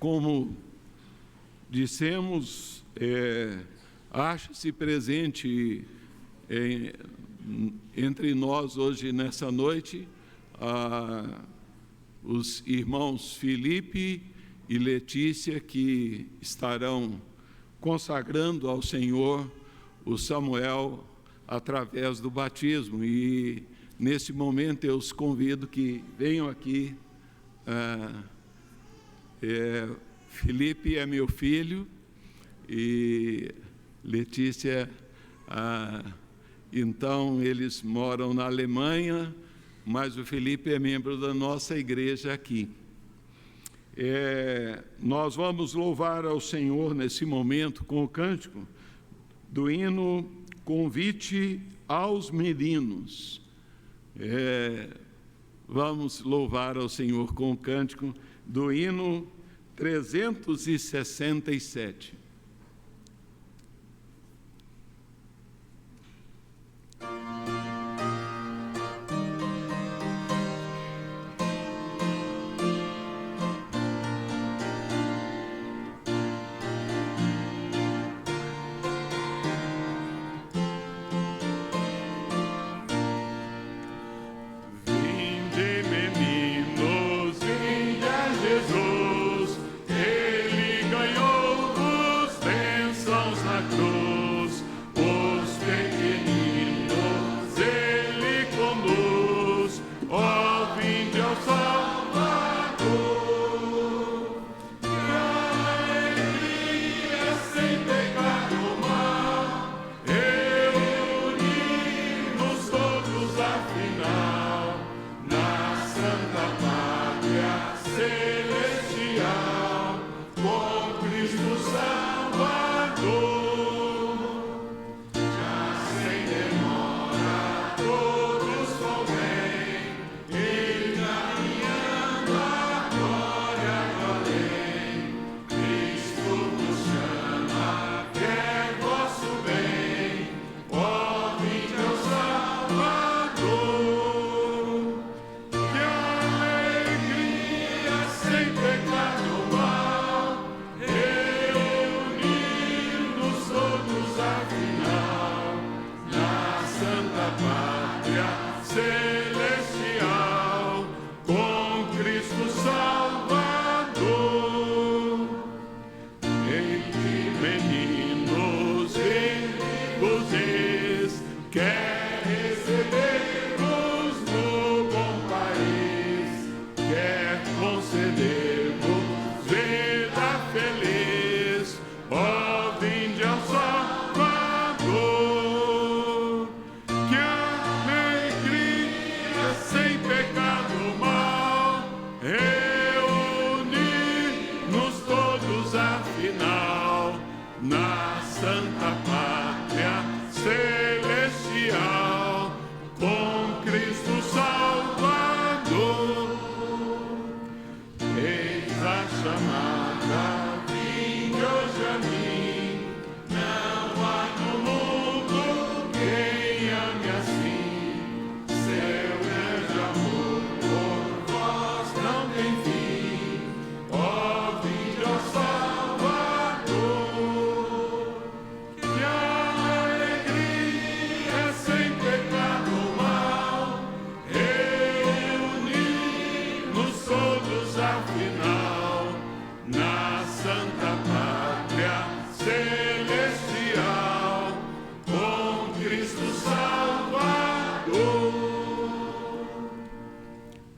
Como dissemos, acha-se presente entre nós hoje, nessa noite, os irmãos Felipe e Letícia, que estarão consagrando ao Senhor o Samuel através do batismo. E, nesse momento, eu os convido que venham aqui. Felipe é meu filho e Letícia, então, eles moram na Alemanha, mas o Felipe é membro da nossa igreja aqui. Nós vamos louvar ao Senhor nesse momento com o cântico do hino Convite aos Meninos. Vamos louvar ao Senhor com o cântico do hino 367.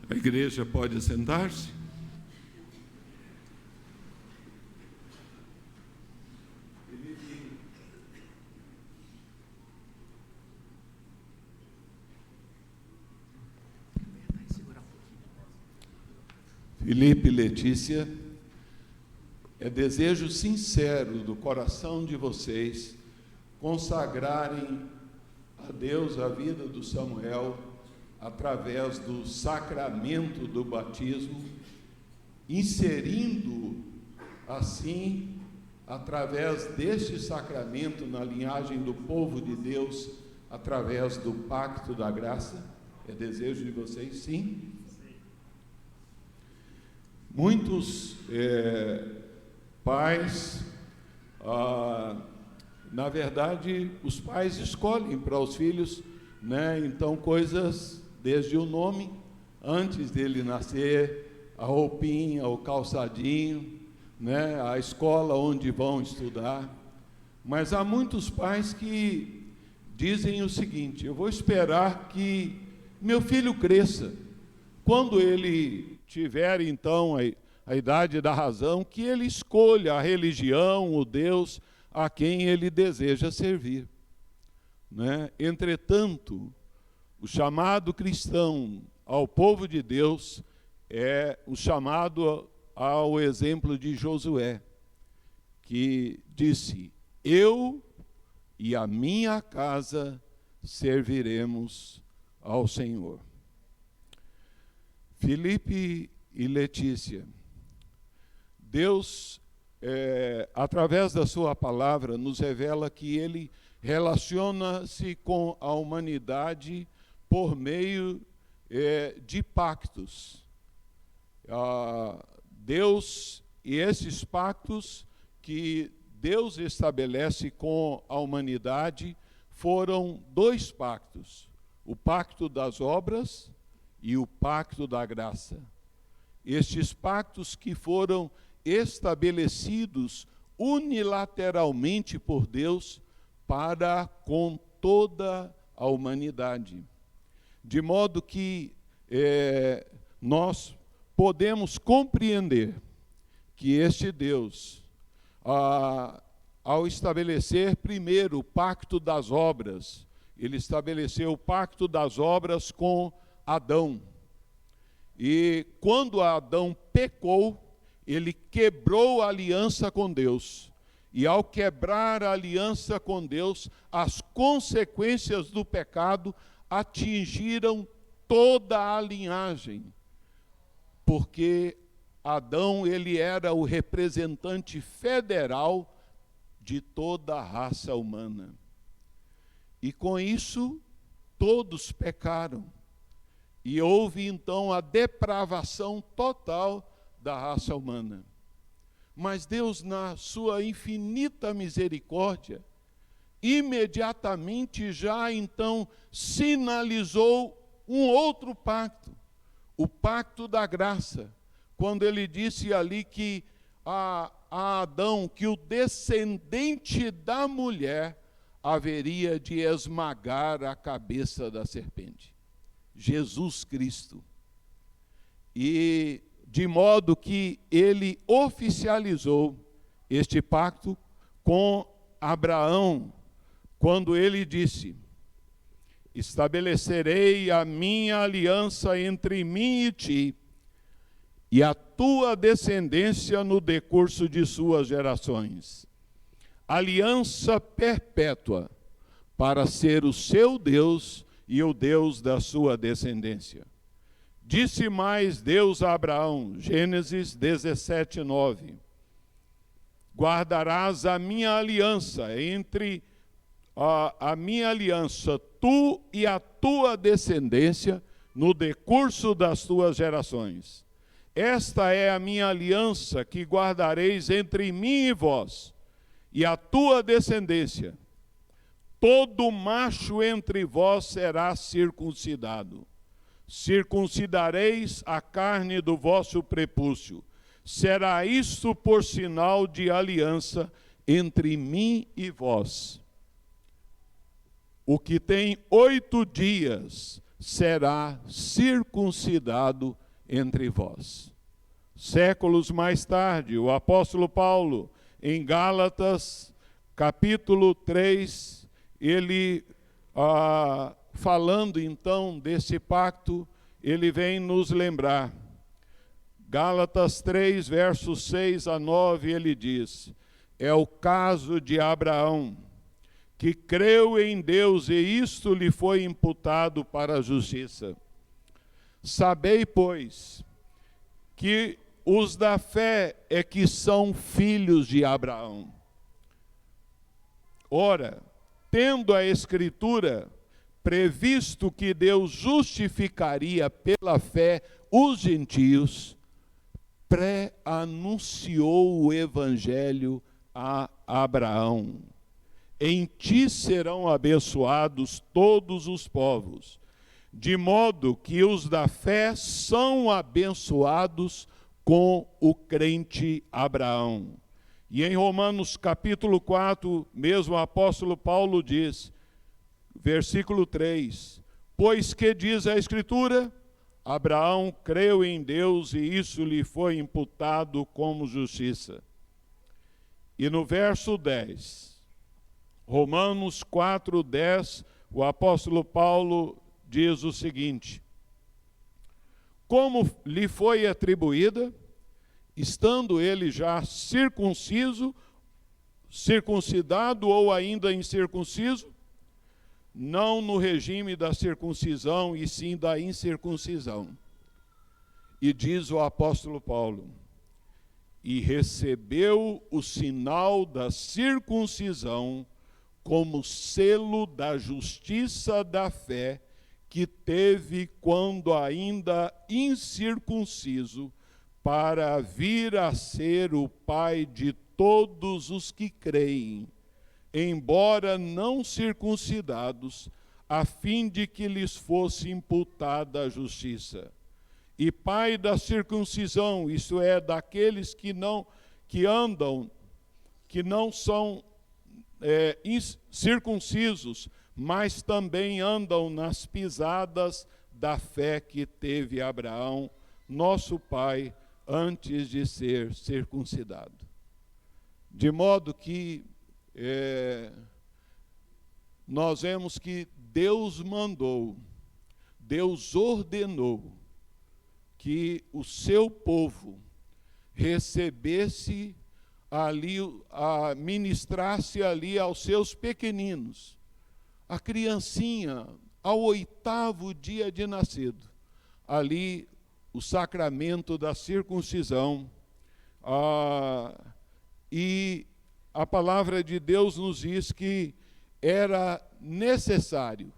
A igreja pode sentar-se. Felipe e Letícia, é desejo sincero do coração de vocês consagrarem a Deus a vida do Samuel através do sacramento do batismo, inserindo assim, através deste sacramento, na linhagem do povo de Deus, através do pacto da graça. É desejo de vocês, sim? Muitos pais, na verdade, os pais escolhem para os filhos, né, então, coisas desde o nome, antes dele nascer, a roupinha, o calçadinho, né, a escola onde vão estudar. Mas há muitos pais que dizem o seguinte: eu vou esperar que meu filho cresça. Quando ele tiver, então, a idade da razão, que ele escolha a religião, o Deus a quem ele deseja servir, né? Entretanto, o chamado cristão ao povo de Deus é o chamado ao exemplo de Josué, que disse: eu e a minha casa serviremos ao Senhor. Felipe e Letícia, Deus, através da sua palavra, nos revela que Ele relaciona-se com a humanidade por meio de pactos. Deus, e esses pactos que Deus estabelece com a humanidade foram 2 pactos: o pacto das obras e o pacto da graça. Estes pactos que foram estabelecidos unilateralmente por Deus para com toda a humanidade. De modo que nós podemos compreender que este Deus, ao estabelecer primeiro o pacto das obras, ele estabeleceu o pacto das obras com Adão. E quando Adão pecou, ele quebrou a aliança com Deus. E ao quebrar a aliança com Deus, as consequências do pecado atingiram toda a linhagem. Porque Adão, ele era o representante federal de toda a raça humana. E com isso, todos pecaram. E houve então a depravação total da raça humana. Mas Deus, na sua infinita misericórdia, imediatamente já então sinalizou um outro pacto, o pacto da graça, quando ele disse ali que a Adão, que o descendente da mulher haveria de esmagar a cabeça da serpente. Jesus Cristo. E de modo que ele oficializou este pacto com Abraão, quando ele disse: estabelecerei a minha aliança entre mim e ti, e a tua descendência no decurso de suas gerações. Aliança perpétua, para ser o seu Deus e o Deus da sua descendência. Disse mais Deus a Abraão, Gênesis 17, 9. Guardarás a minha aliança a minha aliança, tu e a tua descendência, no decurso das tuas gerações. Esta é a minha aliança que guardareis entre mim e vós, e a tua descendência. Todo macho entre vós será circuncidado. Circuncidareis a carne do vosso prepúcio. Será isto por sinal de aliança entre mim e vós. O que tem 8 dias será circuncidado entre vós. Séculos mais tarde, o apóstolo Paulo, em Gálatas, capítulo 3, ele, falando então desse pacto, ele vem nos lembrar. Gálatas 3, versos 6 a 9, ele diz: é o caso de Abraão, que creu em Deus e isto lhe foi imputado para a justiça. Sabei, pois, que os da fé é que são filhos de Abraão. Ora, tendo a Escritura previsto que Deus justificaria pela fé os gentios, pré-anunciou o evangelho a Abraão. Em ti serão abençoados todos os povos, de modo que os da fé são abençoados com o crente Abraão. E em Romanos capítulo 4, mesmo o apóstolo Paulo diz, versículo 3, pois que diz a Escritura? Abraão creu em Deus e isso lhe foi imputado como justiça. E no verso 10, Romanos 4, 10, o apóstolo Paulo diz o seguinte, como lhe foi atribuída, estando ele já circuncidado ou ainda incircunciso, não no regime da circuncisão, e sim da incircuncisão. E diz o apóstolo Paulo, e recebeu o sinal da circuncisão como selo da justiça da fé que teve quando ainda incircunciso, para vir a ser o pai de todos os que creem, embora não circuncidados, a fim de que lhes fosse imputada a justiça. E pai da circuncisão, isto é, daqueles que não são circuncisos, mas também andam nas pisadas da fé que teve Abraão, nosso pai, antes de ser circuncidado. De modo que nós vemos que Deus mandou, Deus ordenou que o seu povo recebesse ali, ministrasse ali aos seus pequeninos, a criancinha, ao 8º dia de nascido, ali o sacramento da circuncisão, e a palavra de Deus nos diz que era necessário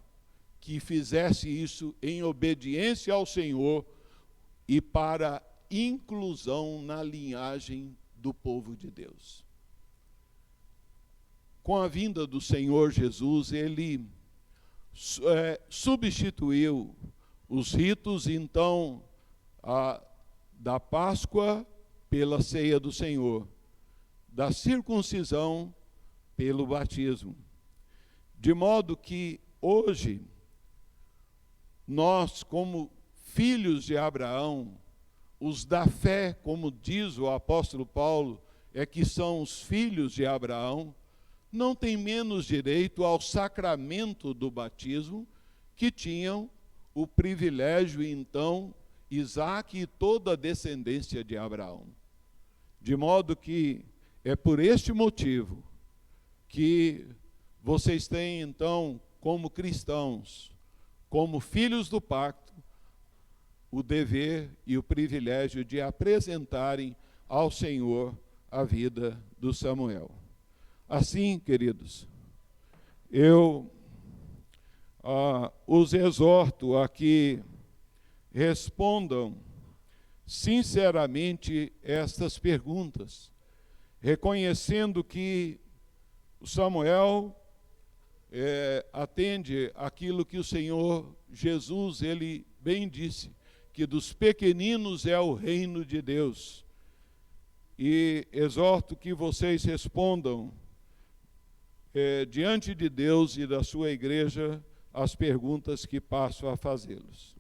que fizesse isso em obediência ao Senhor e para inclusão na linhagem do povo de Deus. Com a vinda do Senhor Jesus, ele substituiu os ritos, então, da Páscoa pela ceia do Senhor, da circuncisão pelo batismo. De modo que hoje, nós, como filhos de Abraão, os da fé, como diz o apóstolo Paulo, que são os filhos de Abraão, não têm menos direito ao sacramento do batismo que tinham o privilégio, então, Isaque e toda a descendência de Abraão. De modo que é por este motivo que vocês têm, então, como cristãos, como filhos do pacto, o dever e o privilégio de apresentarem ao Senhor a vida do Samuel. Assim, queridos, eu os exorto a que respondam sinceramente estas perguntas, reconhecendo que o Samuel atende aquilo que o Senhor Jesus, ele bem disse, que dos pequeninos é o reino de Deus. E exorto que vocês respondam diante de Deus e da sua igreja as perguntas que passo a fazê-los.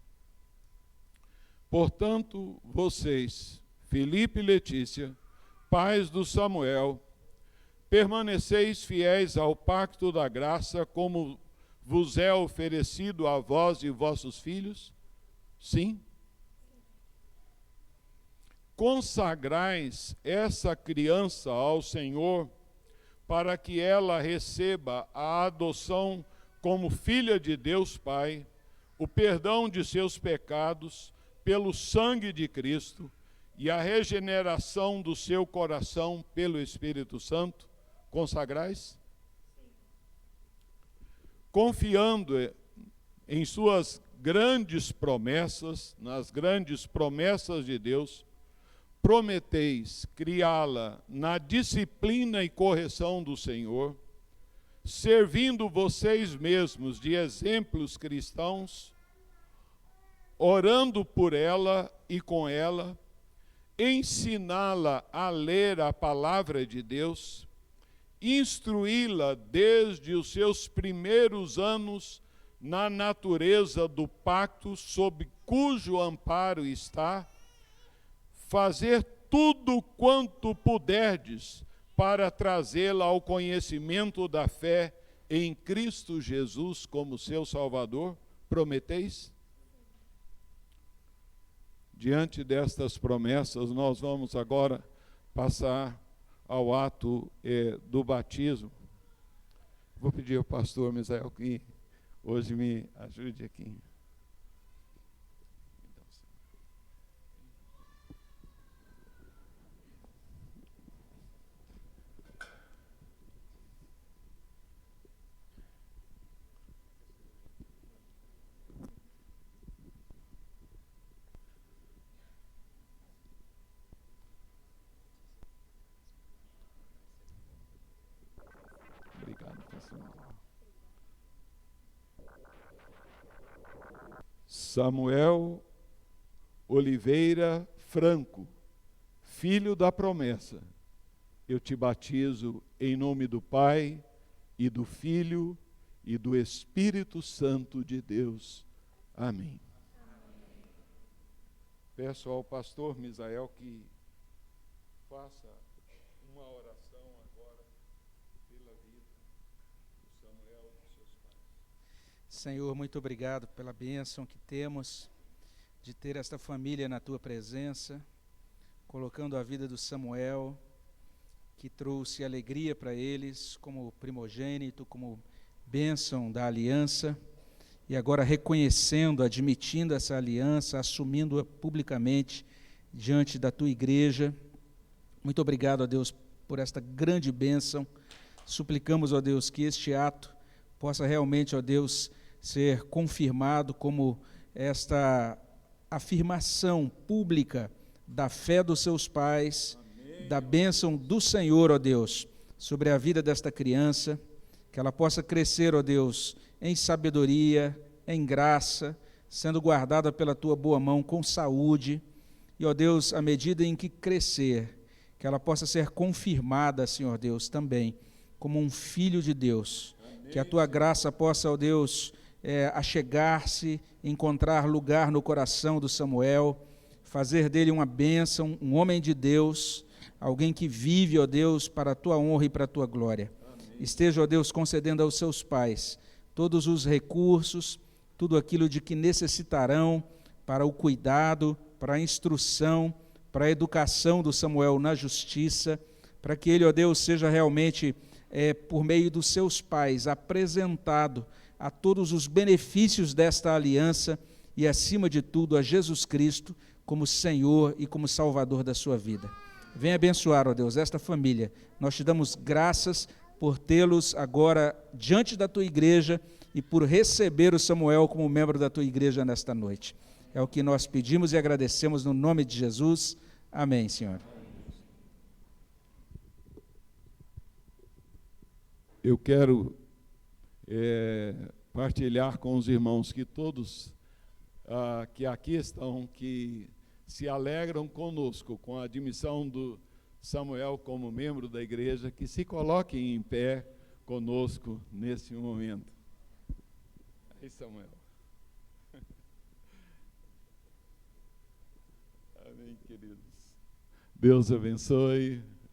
Portanto, vocês, Filipe e Letícia, pais do Samuel, permaneceis fiéis ao pacto da graça, como vos é oferecido a vós e vossos filhos? Sim. Consagrais essa criança ao Senhor, para que ela receba a adoção como filha de Deus Pai, o perdão de seus pecados pelo sangue de Cristo e a regeneração do seu coração pelo Espírito Santo? Consagrais? Confiando em suas grandes promessas, nas grandes promessas de Deus, prometeis criá-la na disciplina e correção do Senhor, servindo vocês mesmos de exemplos cristãos, orando por ela e com ela, ensiná-la a ler a palavra de Deus, instruí-la desde os seus primeiros anos na natureza do pacto sob cujo amparo está, fazer tudo quanto puderdes para trazê-la ao conhecimento da fé em Cristo Jesus como seu Salvador? Prometeis? Diante destas promessas, nós vamos agora passar ao ato do batismo. Vou pedir ao pastor Misael que hoje me ajude aqui. Obrigado, pastor. Samuel Oliveira Franco, filho da promessa, eu te batizo em nome do Pai, e do Filho, e do Espírito Santo de Deus. Amém. Peço ao pastor Misael que faça uma oração agora pela vida do Samuel e dos seus pais. Senhor, muito obrigado pela bênção que temos de ter esta família na Tua presença, colocando a vida do Samuel, que trouxe alegria para eles como primogênito, como bênção da aliança, e agora reconhecendo, admitindo essa aliança, assumindo-a publicamente diante da Tua igreja. Muito obrigado, ó Deus, por esta grande bênção. Suplicamos, ó Deus, que este ato possa realmente, ó Deus, ser confirmado como esta afirmação pública da fé dos seus pais, amém, da bênção do Senhor, ó Deus, sobre a vida desta criança, que ela possa crescer, ó Deus, em sabedoria, em graça, sendo guardada pela Tua boa mão com saúde, e, ó Deus, à medida em que crescer, que ela possa ser confirmada, Senhor Deus, também, como um filho de Deus, amém, que a Tua graça possa, ó Deus, achegar-se, encontrar lugar no coração do Samuel, fazer dele uma bênção, um homem de Deus, alguém que vive, ó Deus, para a Tua honra e para a Tua glória. Amém. Esteja, ó Deus, concedendo aos seus pais todos os recursos, tudo aquilo de que necessitarão para o cuidado, para a instrução, para a educação do Samuel na justiça, para que ele, ó Deus, seja realmente, por meio dos seus pais, apresentado a todos os benefícios desta aliança e, acima de tudo, a Jesus Cristo como Senhor e como Salvador da sua vida. Venha abençoar, ó Deus, esta família. Nós te damos graças por tê-los agora diante da Tua igreja e por receber o Samuel como membro da Tua igreja nesta noite. É o que nós pedimos e agradecemos no nome de Jesus. Amém, Senhor. Eu quero partilhar com os irmãos que todos que aqui estão, que se alegram conosco com a admissão do Samuel como membro da igreja, que se coloquem em pé conosco nesse momento. Aí, Samuel. Amém, queridos. Deus abençoe.